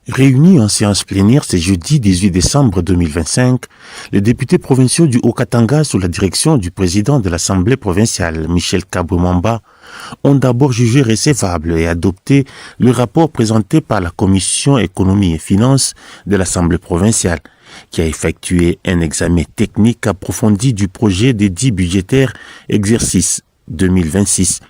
Réunis en séance plénière ce jeudi 18 décembre 2025, les députés provinciaux du Haut-Katanga, sous la direction du président de l'Assemblée provinciale, Michel Kaboué-Mwamba, ont d'abord jugé recevable et adopté le rapport présenté par la Commission économie et finances de l'Assemblée provinciale, qui a effectué un examen technique approfondi du projet des 10 budgétaires exercice 2026.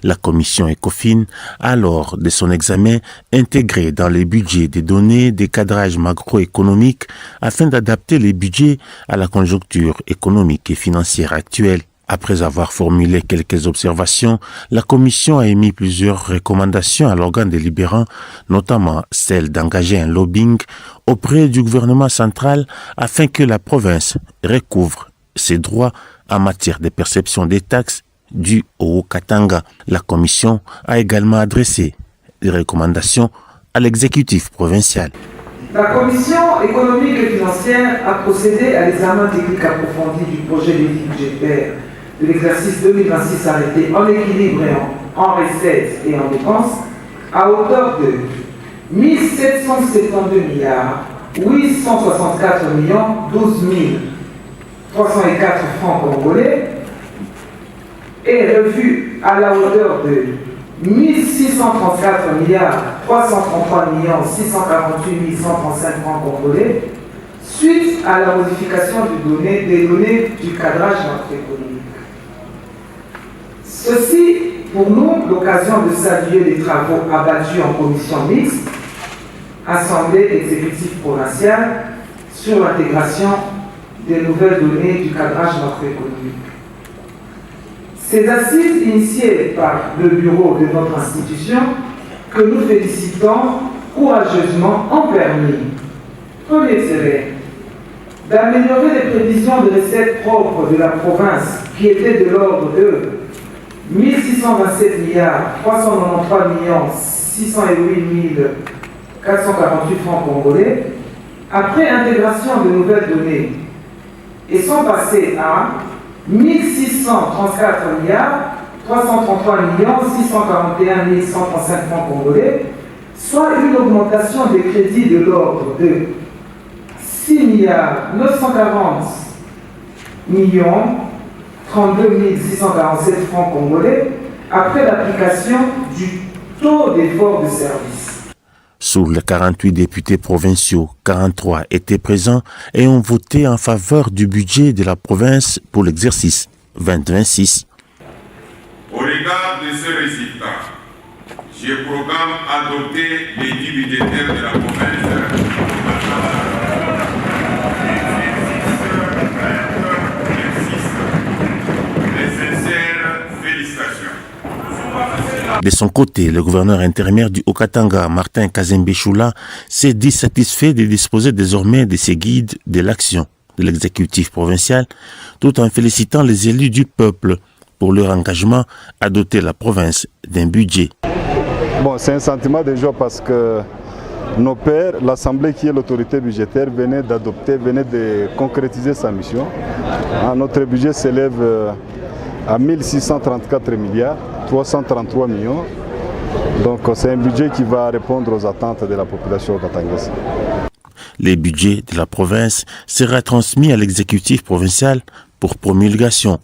La commission ECOFIN a, lors de son examen, intégré dans les budgets des données des cadrages macroéconomiques afin d'adapter les budgets à la conjoncture économique et financière actuelle. Après avoir formulé quelques observations, la commission a émis plusieurs recommandations à l'organe délibérant, notamment celle d'engager un lobbying auprès du gouvernement central afin que la province recouvre ses droits en matière de perception des taxes dues au Haut-Katanga. La commission a également adressé des recommandations à l'exécutif provincial. La commission économique et financière a procédé à l'examen technique approfondi du projet de vie budgétaire de l'exercice 2026 arrêté en équilibre et en recettes et en dépenses à hauteur de 1772 milliards 864 millions 12 304 francs congolais et revu à la hauteur de 1634 milliards 333 millions 648 135 francs congolais suite à la modification des données du cadrage macroéconomique. Ceci, pour nous, l'occasion de saluer les travaux abattus en commission mixte, Assemblée exécutive provinciale, sur l'intégration des nouvelles données du cadrage macroéconomique. Ces assises initiées par le bureau de notre institution, que nous félicitons courageusement, ont permis, premier tiret, d'améliorer les prévisions de recettes propres de la province qui étaient de l'ordre de 1627 milliards 393 millions 608 448 francs congolais après intégration de nouvelles données et sont passés à 1634 milliards 333 millions 641 135 francs congolais, soit une augmentation des crédits de l'ordre de 6 milliards 940 millions 32 647 francs congolais après l'application du taux d'effort de service. Sur les 48 députés provinciaux, 43 étaient présents et ont voté en faveur du budget de la province pour l'exercice 2026. Au regard de ce résultat, je programme adopter les 10 budgétaires de la province. De son côté, le gouverneur intérimaire du Haut-Katanga, Martin Kazembe-Choula, s'est dit satisfait de disposer désormais de ces guides de l'action de l'exécutif provincial, tout en félicitant les élus du peuple pour leur engagement à doter la province d'un budget. Bon, c'est un sentiment de joie parce que nos pairs, l'Assemblée qui est l'autorité budgétaire, venait de concrétiser sa mission. Notre budget s'élève à 1634 milliards 333 millions. Donc c'est un budget qui va répondre aux attentes de la population katangaise. Les budgets de la province sera transmis à l'exécutif provincial pour promulgation.